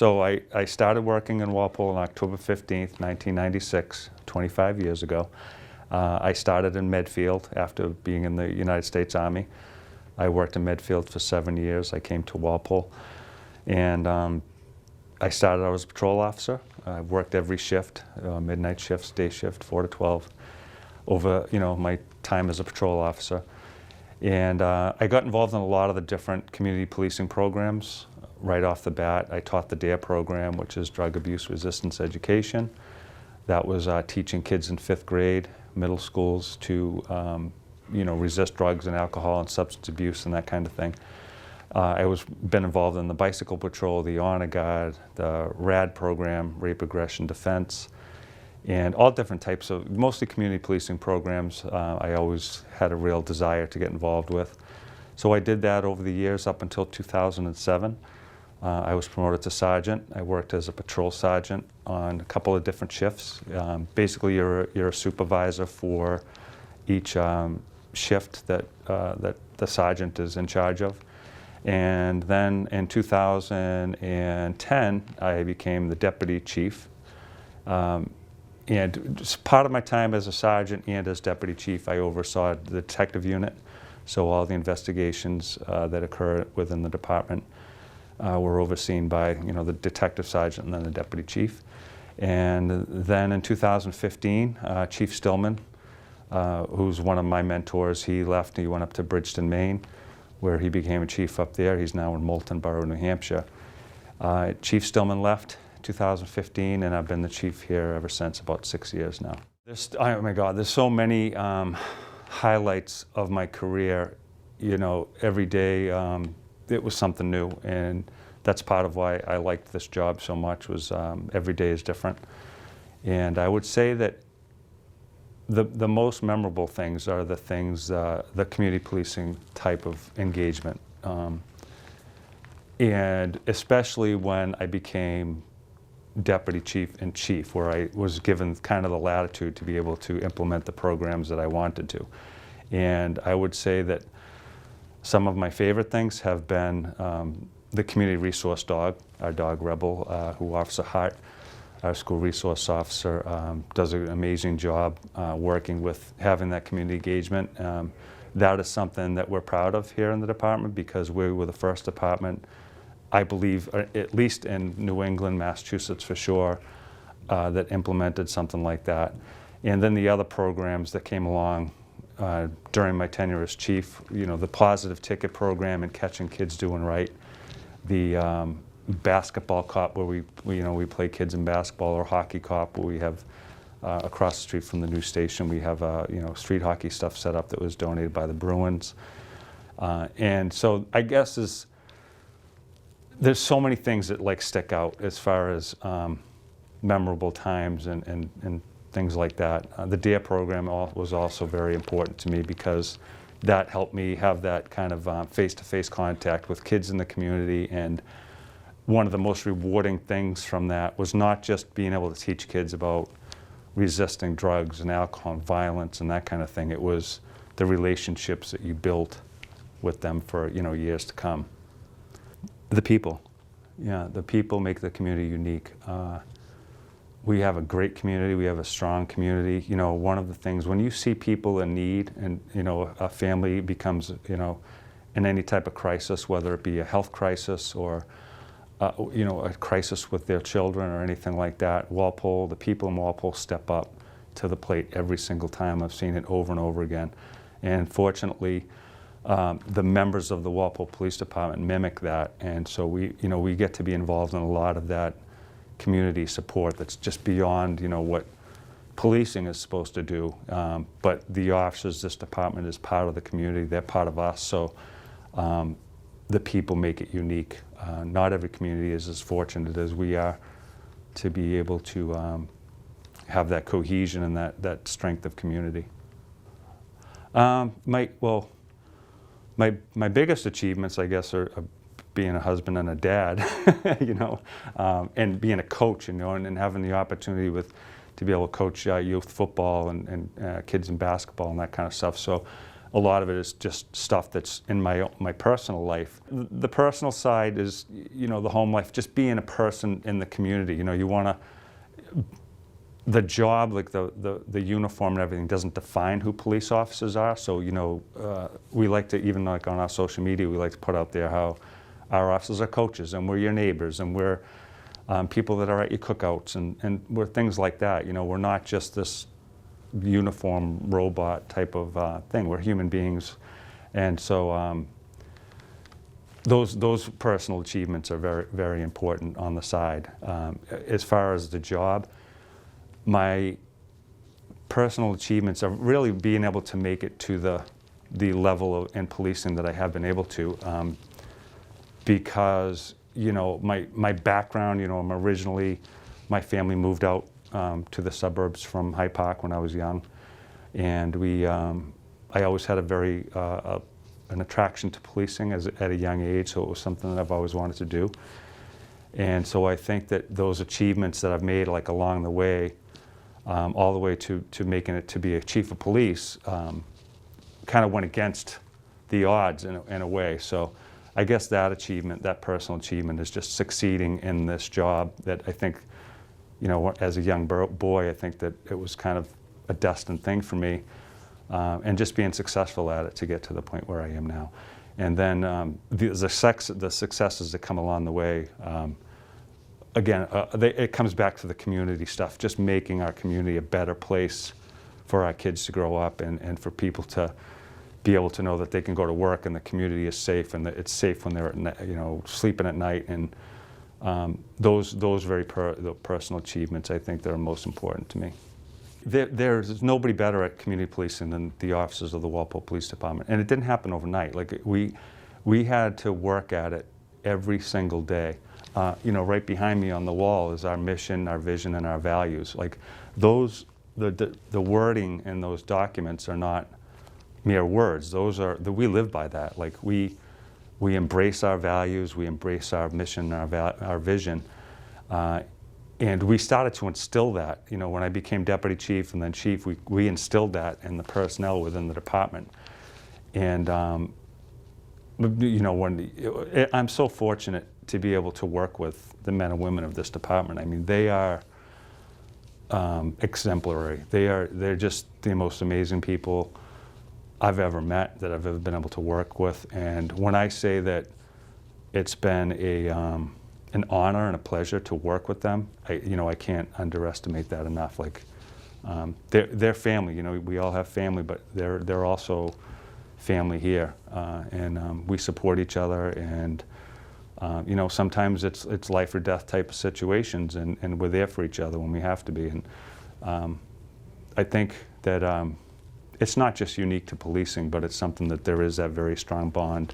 So I started working in Walpole on October 15th, 1996, 25 years ago. I started in Medfield after being in the United States Army. I worked in Medfield for 7 years. I came to Walpole, and I started out as a patrol officer. I worked every shift, midnight shifts, day shift, 4 to 12, over my time as a patrol officer. And I got involved in a lot of the different community policing programs. Right off the bat, I taught the DARE program, which is Drug Abuse Resistance Education. That was teaching kids in 5th grade, middle schools to resist drugs and alcohol and substance abuse and that kind of thing. Been involved in the Bicycle Patrol, the Honor Guard, the RAD program, Rape Aggression Defense, and all different types of, mostly community policing programs. I always had a real desire to get involved with. So I did that over the years up until 2007. I was promoted to sergeant. I worked as a patrol sergeant on a couple of different shifts. Basically, you're a supervisor for each shift that the sergeant is in charge of. And then in 2010, I became the deputy chief. And just part of my time as a sergeant and as deputy chief, I oversaw the detective unit. So all the investigations that occur within the department were overseen by the detective sergeant and then the deputy chief. And then in 2015, Chief Stillman, who's one of my mentors, he left. He went up to Bridgeton, Maine, where he became a chief up there. He's now in Moulton Borough, New Hampshire. Chief Stillman left 2015, and I've been the chief here ever since, about 6 years now. Oh my God, there's so many highlights of my career. Every day it was something new, and that's part of why I liked this job so much, was every day is different. And I would say that the most memorable things are the things, the community policing type of engagement. And especially when I became deputy chief and chief, where I was given kind of the latitude to be able to implement the programs that I wanted to. And I would say that some of my favorite things have been the community resource dog, our dog Rebel, who Officer Hart, our school resource officer, does an amazing job working with having that community engagement. That is something that we're proud of here in the department, because we were the first department, I believe, at least in New England, Massachusetts for sure, that implemented something like that. And then the other programs that came along during my tenure as chief, the positive ticket program and catching kids doing right, the basketball cop where we play kids in basketball, or hockey cop where we have across the street from the new station, we have street hockey stuff set up that was donated by the Bruins. And so I guess there's so many things that stick out as far as memorable times and things like that. The DARE program was also very important to me, because that helped me have that kind of face-to-face contact with kids in the community. And one of the most rewarding things from that was not just being able to teach kids about resisting drugs and alcohol and violence and that kind of thing. It was the relationships that you built with them for years to come. The people. Yeah, the people make the community unique. We have a great community, we have a strong community. One of the things, when you see people in need, and a family becomes, in any type of crisis, whether it be a health crisis or a crisis with their children or anything like that, the people in Walpole step up to the plate every single time. I've seen it over and over again. And fortunately, the members of the Walpole Police Department mimic that, and so we get to be involved in a lot of that community support that's just beyond what policing is supposed to do. But the officers, this department is part of the community, they're part of us, so the people make it unique. Not every community is as fortunate as we are to be able to have that cohesion and that strength of community. My biggest achievements, I guess, are being a husband and a dad, and being a coach, and having the opportunity to be able to coach youth football and kids in basketball and that kind of stuff. So a lot of it is just stuff that's in my personal life. The personal side is, you know, the home life, just being a person in the community. You know, you want to, the job, like the uniform and everything doesn't define who police officers are. So, you know, we like to, even like on our social media, we like to put out there how our officers are coaches, and we're your neighbors, and we're people that are at your cookouts, and we're things like that. You know, we're not just this uniform robot type of thing. We're human beings, and so those personal achievements are very, very important on the side. As far as the job, my personal achievements are really being able to make it to the level in policing that I have been able to, because, you know, my background, you know, I'm originally, my family moved out to the suburbs from Hyde Park when I was young, and I always had a very an attraction to policing at a young age, so it was something that I've always wanted to do. And so I think that those achievements that I've made, like along the way, all the way to making it to be a chief of police, kind of went against the odds in a way. So I guess that achievement, that personal achievement, is just succeeding in this job that I think, you know, as a young boy, I think that it was kind of a destined thing for me, and just being successful at it to get to the point where I am now. And then the successes that come along the way, again, it comes back to the community stuff, just making our community a better place for our kids to grow up, and for people to be able to know that they can go to work and the community is safe, and that it's safe when they're, you know, sleeping at night. And those very personal achievements, I think, that are most important to me. There's nobody better at community policing than the officers of the Walpole Police Department, and it didn't happen overnight. Like we had to work at it every single day. You know, right behind me on the wall is our mission, our vision, and our values. Like those, the wording in those documents are not mere words. Those are, we live by that. Like we embrace our values, we embrace our mission, our vision, and we started to instill that. You know, when I became deputy chief and then chief, we instilled that in the personnel within the department. And you know, I'm so fortunate to be able to work with the men and women of this department. I mean, they are exemplary. They're just the most amazing people I've ever met, that I've ever been able to work with. And when I say that it's been an honor and a pleasure to work with them, I can't underestimate that enough. Like they're family. You know, we all have family, but they're also family here, and we support each other. And you know, sometimes it's life or death type of situations, and we're there for each other when we have to be. And I think that it's not just unique to policing, but it's something that there is that very strong bond.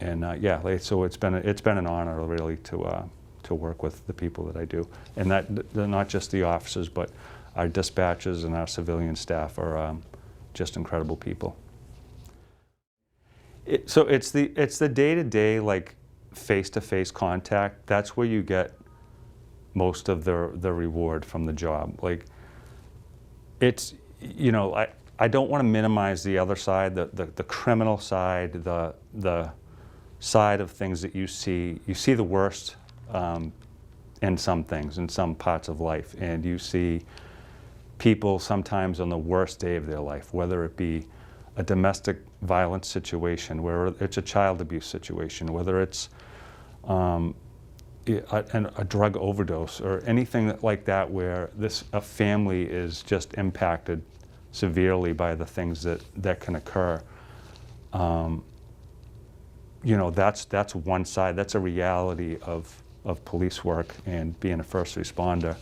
Yeah, so it's been an honor really to work with the people that I do, and that they're not just the officers, but our dispatchers and our civilian staff are just incredible people. So it's the day-to-day, like face-to-face contact. That's where you get most of the reward from the job. Like it's, you know, I don't want to minimize the other side, the criminal side, the side of things that you see. You see the worst in some things, in some parts of life, and you see people sometimes on the worst day of their life, whether it be a domestic violence situation, where it's a child abuse situation, whether it's a drug overdose or anything like that, where a family is just impacted severely by the things that can occur. You know, that's one side. That's a reality of police work and being a first responder.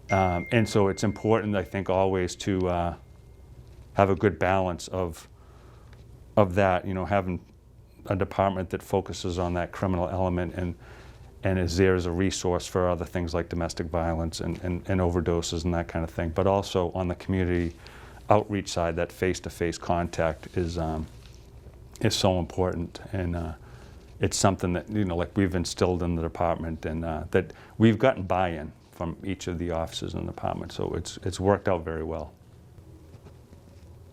And so it's important, I think, always to have a good balance of that. You know, having a department that focuses on that criminal element and is there as a resource for other things like domestic violence and overdoses and that kind of thing. But also on the community outreach side, that face-to-face contact is so important, and it's something that, you know, like we've instilled in the department, and that we've gotten buy-in from each of the officers in the department. So it's worked out very well.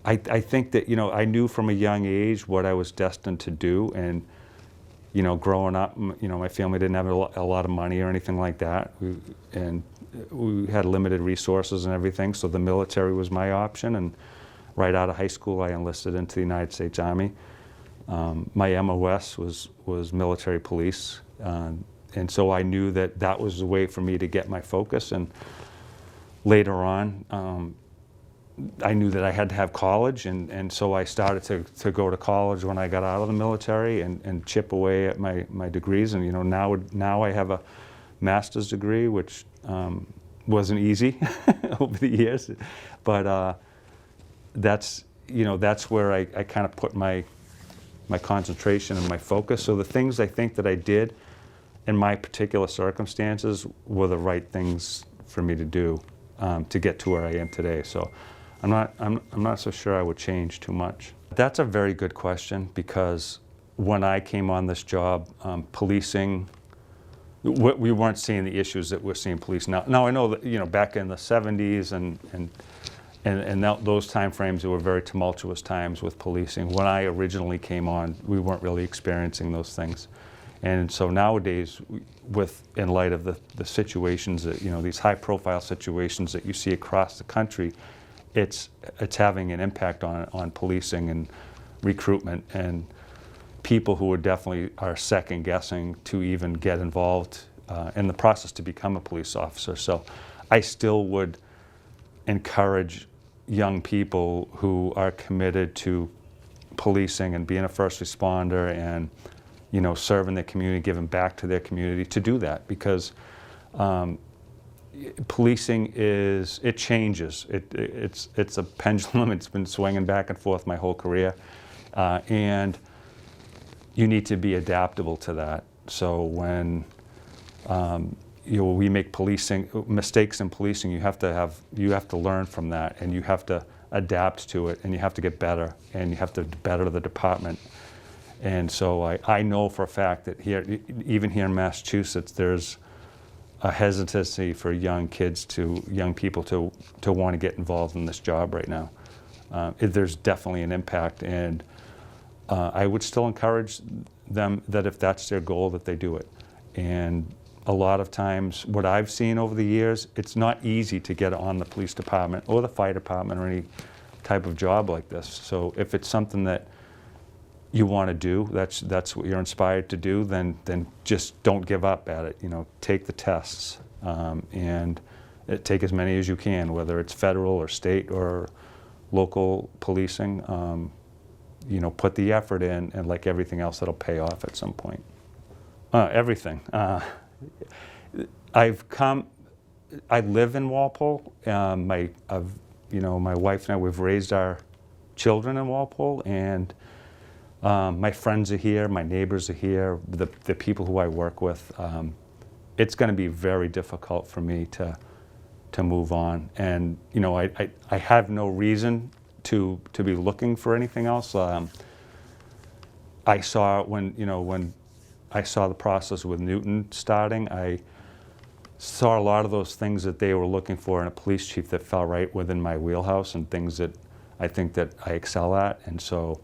I think that, I knew from a young age what I was destined to do, and, growing up, my family didn't have a lot of money or anything like that, and we had limited resources and everything, so the military was my option, and right out of high school I enlisted into the United States Army. My MOS was military police, and so I knew that that was the way for me to get my focus, and later on, I knew that I had to have college, and so I started to go to college when I got out of the military and chip away at my degrees. And now I have a master's degree, which wasn't easy over the years, but that's where I kind of put my concentration and my focus. So the things I think that I did in my particular circumstances were the right things for me to do to get to where I am today. So I'm not so sure I would change too much. That's a very good question, because when I came on this job, policing, we weren't seeing the issues that we're seeing police now. Now I know that back in the 70s and those time frames, there were very tumultuous times with policing. When I originally came on, we weren't really experiencing those things. And so nowadays, in light of the situations that, these high-profile situations that you see across the country, it's having an impact on policing and recruitment, and people who definitely are second-guessing to even get involved in the process to become a police officer. So I still would encourage young people who are committed to policing and being a first responder and serving their community, giving back to their community, to do that, because policing it changes. It's a pendulum. It's been swinging back and forth my whole career, and you need to be adaptable to that. So when we make mistakes in policing, you have to learn from that, and you have to adapt to it, and you have to get better, and you have to better the department. And so I know for a fact that even here in Massachusetts, there's a hesitancy for young people to want to get involved in this job right now. There's definitely an impact, and I would still encourage them that if that's their goal, that they do it. And a lot of times, what I've seen over the years, it's not easy to get on the police department or the fire department or any type of job like this. So if it's something that you want to do, that's what you're inspired to do, then just don't give up at it. Take the tests, and take as many as you can, whether it's federal or state or local policing. Put the effort in, and like everything else, it'll pay off at some point. Everything. I live in Walpole. My wife and I, we've raised our children in Walpole, and my friends are here, my neighbors are here, the people who I work with. It's going to be very difficult for me to move on, and I have no reason to be looking for anything else. I saw when I saw the process with Newton starting, I saw a lot of those things that they were looking for in a police chief that fell right within my wheelhouse, and things that I think that I excel at, and so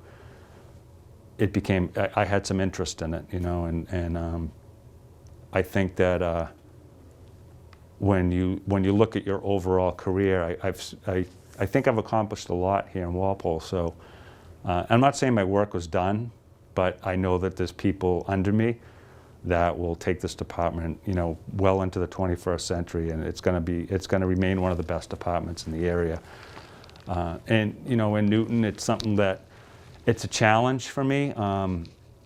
I had some interest in it, and I think that when you look at your overall career, I think I've accomplished a lot here in Walpole. So I'm not saying my work was done, but I know that there's people under me that will take this department, well into the 21st century, and it's going to remain one of the best departments in the area. And in Newton, it's something that it's a challenge for me.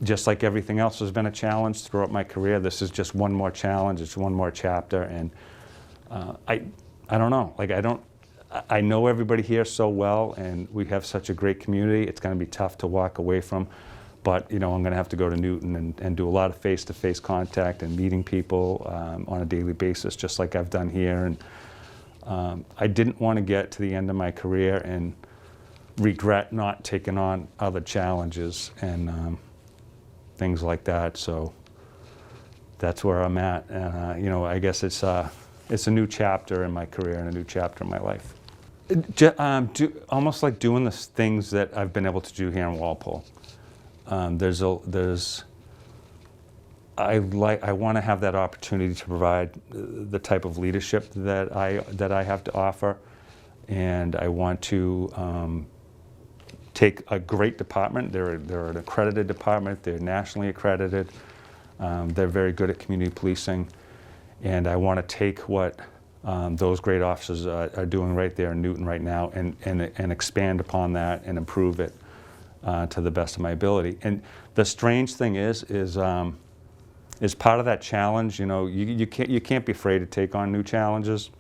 Just like everything else has been a challenge throughout my career, this is just one more challenge. It's one more chapter, and I don't know. I know everybody here so well, and we have such a great community. It's going to be tough to walk away from, but I'm going to have to go to Newton and do a lot of face-to-face contact and meeting people on a daily basis, just like I've done here. And I didn't want to get to the end of my career and regret not taking on other challenges and things like that. So that's where I'm at. And I guess it's a new chapter in my career and a new chapter in my life. Almost like doing the things that I've been able to do here in Walpole. I want to have that opportunity to provide the type of leadership that I have to offer, and I want to take a great department. They're an accredited department. They're nationally accredited. They're very good at community policing, and I want to take what those great officers are doing right there in Newton right now and expand upon that and improve it to the best of my ability. And the strange thing is part of that challenge, you know, you can't be afraid to take on new challenges.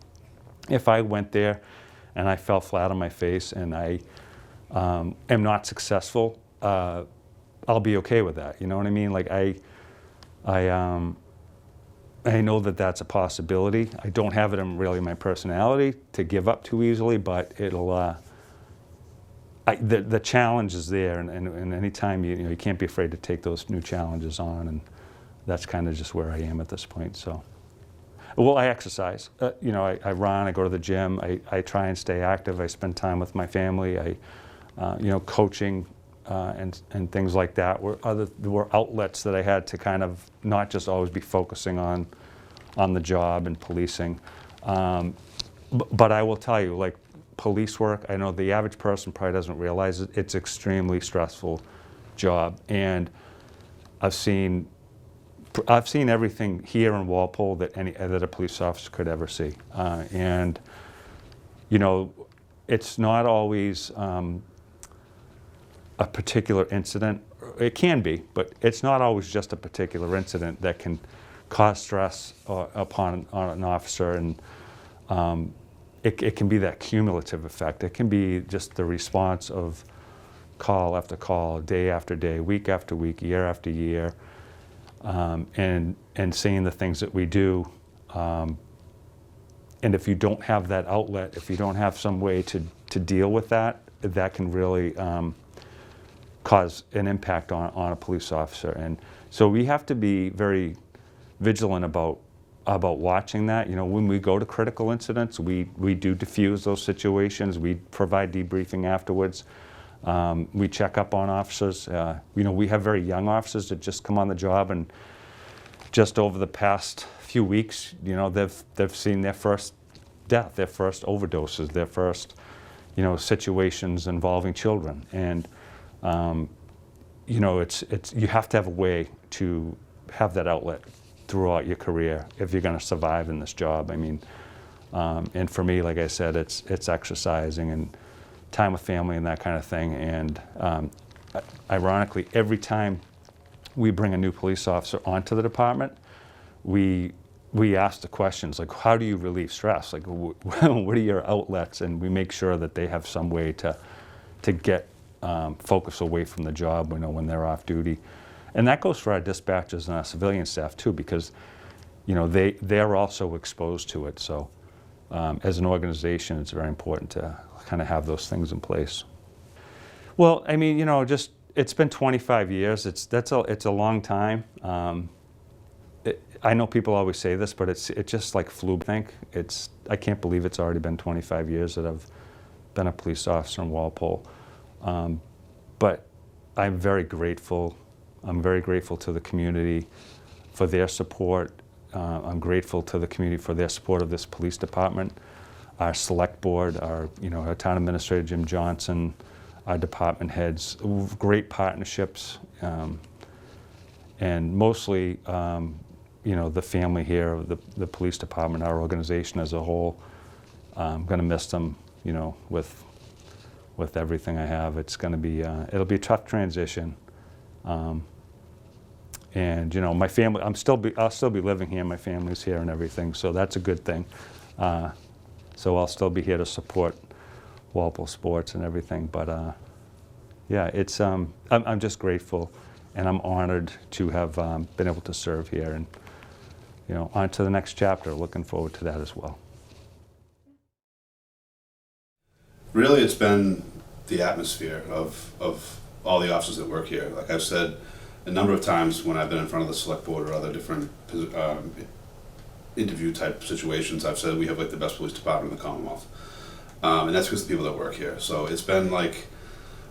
If I went there and I fell flat on my face and I am not successful, I'll be okay with that. You know what I mean? Like I know that that's a possibility. I don't have it in really my personality to give up too easily, but it'll. The challenge is there, and anytime you can't be afraid to take those new challenges on, and that's kind of just where I am at this point. So, well, I exercise. I run. I go to the gym. I try and stay active. I spend time with my family. Coaching and things like that were outlets that I had to kind of not just always be focusing on the job and policing. But I will tell you, like police work, I know the average person probably doesn't realize it. It's an extremely stressful job, and I've seen everything here in Walpole that a police officer could ever see, and it's not always a particular incident. It can be, but it's not always just a particular incident that can cause stress upon an officer, and it can be that cumulative effect. It can be just the response of call after call, day after day, week after week, year after year, and seeing the things that we do. And if you don't have that outlet, if you don't have some way to deal with that, that can really cause an impact on a police officer. And so we have to be very vigilant about watching that. When we go to critical incidents, we do diffuse those situations. We provide debriefing afterwards. We check up on officers. We have very young officers that just come on the job, and just over the past few weeks, they've seen their first death, their first overdoses, their first situations involving children. And it's you have to have a way to have that outlet throughout your career if you're going to survive in this job. I mean, and for me, like I said, it's exercising and time with family and that kind of thing. And ironically, every time we bring a new police officer onto the department, we ask the questions like, how do you relieve stress? Like, what are your outlets? And we make sure that they have some way to get focus away from the job when they're off duty. And that goes for our dispatchers and our civilian staff too, because they're also exposed to it. So as an organization, it's very important to kind of have those things in place. Well, I mean, it's been 25 years. It's a long time. I know people always say this, but it just like flew. I can't believe it's already been 25 years that I've been a police officer in Walpole. But I'm very grateful. I'm very grateful to the community for their support. I'm grateful to the community for their support of this police department, our select board, our town administrator, Jim Johnson, our department heads, great partnerships, and mostly, the family here of the police department, our organization as a whole. I'm going to miss them, with everything I have. It's going to be, it'll be a tough transition. And my family, I'll still be living here. My family's here and everything, so that's a good thing. So I'll still be here to support Walpole sports and everything. But yeah, it's I'm just grateful, and I'm honored to have been able to serve here, and on to the next chapter. Looking forward to that as well. Really, it's been the atmosphere of all the officers that work here. Like I've said a number of times when I've been in front of the select board or other different interview type situations, I've said we have like the best police department in the Commonwealth. And that's because of the people that work here. So it's been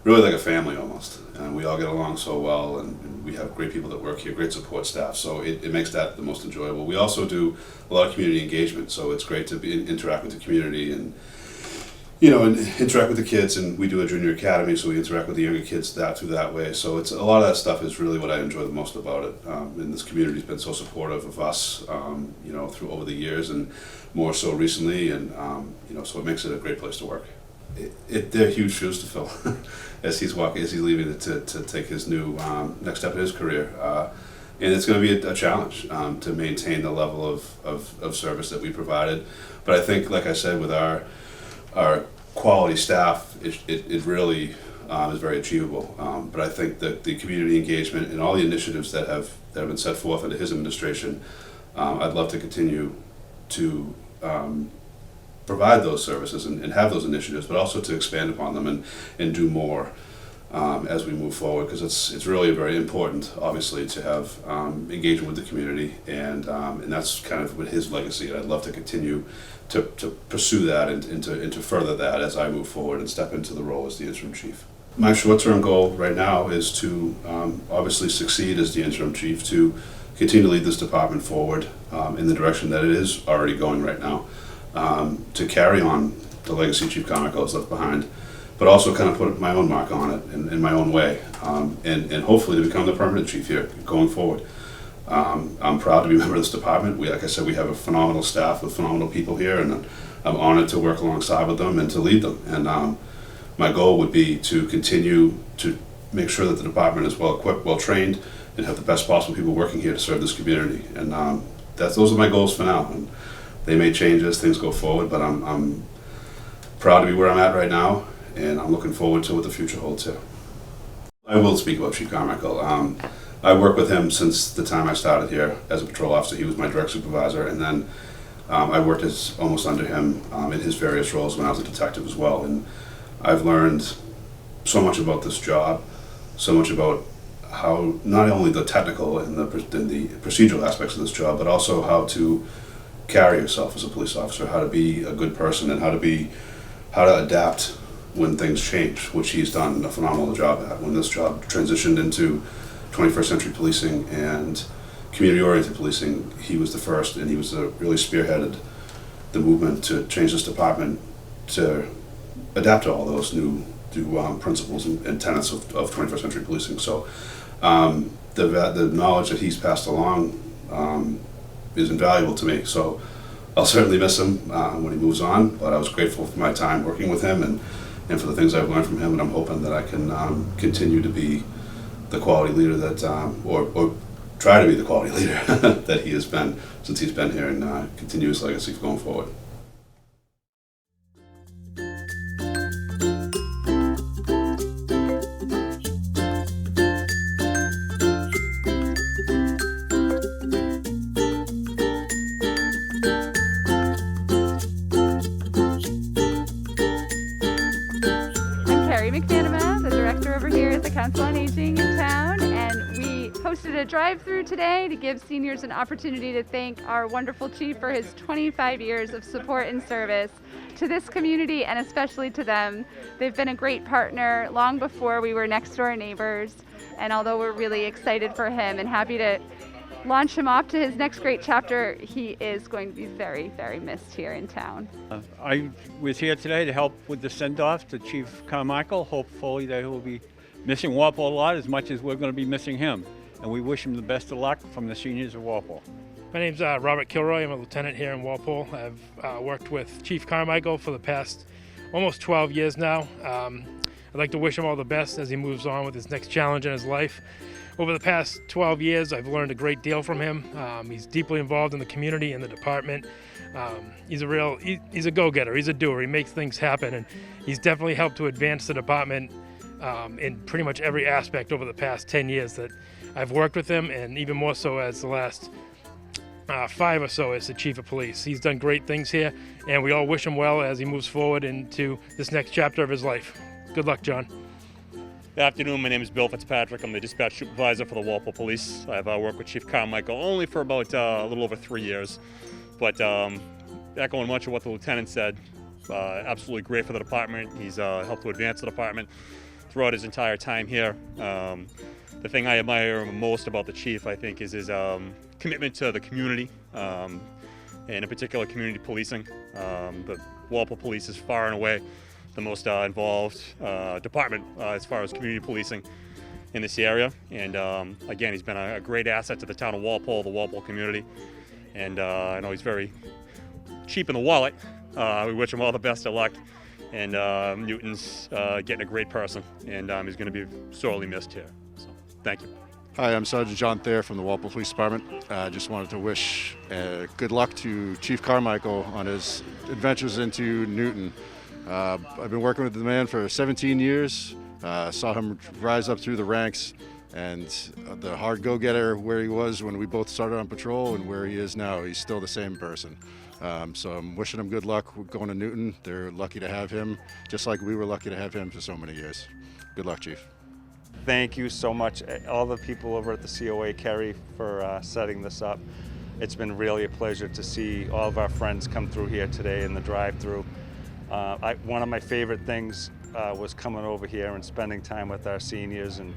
really like a family almost. And we all get along so well, and we have great people that work here, great support staff. So it makes that the most enjoyable. We also do a lot of community engagement, so it's great to interact with the community and and interact with the kids. And we do a junior academy, so we interact with the younger kids through that way. So it's a lot of that stuff is really what I enjoy the most about it. And this community's been so supportive of us, through over the years, and more so recently. And so it makes it a great place to work. They're huge shoes to fill as he's leaving to take his new next step in his career. And it's going to be a challenge to maintain the level of service that we provided. But I think, like I said, with our quality staff, it really is very achievable. But I think that the community engagement and all the initiatives that have been set forth under his administration, I'd love to continue to provide those services and have those initiatives, but also to expand upon them and do more as we move forward, because it's really very important, obviously, to have engagement with the community, and that's kind of with his legacy. And I'd love to continue to pursue that and to further that as I move forward and step into the role as the interim chief. My short-term goal right now is to obviously succeed as the interim chief, to continue to lead this department forward in the direction that it is already going right now, to carry on the legacy Chief Carmichael has left behind, but also kind of put my own mark on it in my own way, and hopefully to become the permanent chief here going forward. I'm proud to be a member of this department. Like I said, we have a phenomenal staff with phenomenal people here, and I'm honored to work alongside with them and to lead them. And my goal would be to continue to make sure that the department is well equipped, well trained, and have the best possible people working here to serve this community. And those are my goals for now. And they may change as things go forward, but I'm proud to be where I'm at right now, and I'm looking forward to what the future holds here. I will speak about Chief Carmichael. I worked with him since the time I started here as a patrol officer. He was my direct supervisor, and then I worked almost under him in his various roles when I was a detective as well. And I've learned so much about this job, so much about how not only the technical and the procedural aspects of this job, but also how to carry yourself as a police officer, how to be a good person, and how to adapt when things change, which he's done a phenomenal job at. When this job transitioned into 21st century policing and community-oriented policing, he was the first, and he was really spearheaded the movement to change this department to adapt to all those new principles and tenets of 21st century policing. So the knowledge that he's passed along is invaluable to me. So I'll certainly miss him when he moves on, but I was grateful for my time working with him and for the things I've learned from him, and I'm hoping that I can continue to be the quality leader that, or try to be the quality leader that he has been since he's been here, and continue his legacy going forward. Council on Aging in town, and we hosted a drive-through today to give seniors an opportunity to thank our wonderful chief for his 25 years of support and service to this community, and especially to them. They've been a great partner long before we were next door neighbors, and although we're really excited for him and happy to launch him off to his next great chapter, he is going to be very, very missed here in town. I was here today to help with the send-off to Chief Carmichael. Hopefully that he will be missing Walpole a lot as much as we're going to be missing him. And we wish him the best of luck from the seniors of Walpole. My name's Robert Kilroy. I'm a lieutenant here in Walpole. I've worked with Chief Carmichael for the past almost 12 years now. I'd like to wish him all the best as he moves on with his next challenge in his life. Over the past 12 years, I've learned a great deal from him. He's deeply involved in the community and the department. He's a go-getter. He's a doer. He makes things happen, and he's definitely helped to advance the department in pretty much every aspect over the past 10 years that I've worked with him, and even more so as the last 5 or so as the chief of police. He's done great things here, and we all wish him well as he moves forward into this next chapter of his life. Good luck, John. Good afternoon. My name is Bill Fitzpatrick. I'm the dispatch supervisor for the Walpole Police. I've worked with Chief Carmichael only for about a little over 3 years, but echoing much of what the lieutenant said, absolutely great for the department. He's helped to advance the department throughout his entire time here. The thing I admire most about the chief, I think, is his commitment to the community, and in particular community policing. The Walpole Police is far and away the most involved department as far as community policing in this area. And again, he's been a great asset to the town of Walpole, the Walpole community. And I know he's very cheap in the wallet. We wish him all the best of luck. And Newton's getting a great person, and he's going to be sorely missed here. So, thank you. Hi, I'm Sergeant John Thayer from the Walpole Police Department. I just wanted to wish good luck to Chief Carmichael on his adventures into Newton. I've been working with the man for 17 years, saw him rise up through the ranks, and the hard go-getter where he was when we both started on patrol and where he is now, he's still the same person. So I'm wishing him good luck going to Newton. They're lucky to have him, just like we were lucky to have him for so many years. Good luck, Chief. Thank you so much, all the people over at the COA, Kerry, for setting this up. It's been really a pleasure to see all of our friends come through here today in the drive-through. One of my favorite things was coming over here and spending time with our seniors and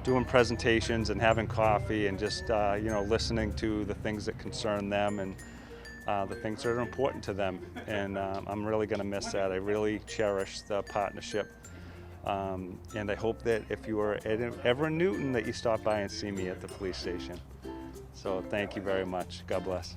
doing presentations and having coffee and just listening to the things that concern them and the things that are important to them. And I'm really going to miss that. I really cherish the partnership. And I hope that if you are ever in Newton, that you stop by and see me at the police station. So thank you very much. God bless.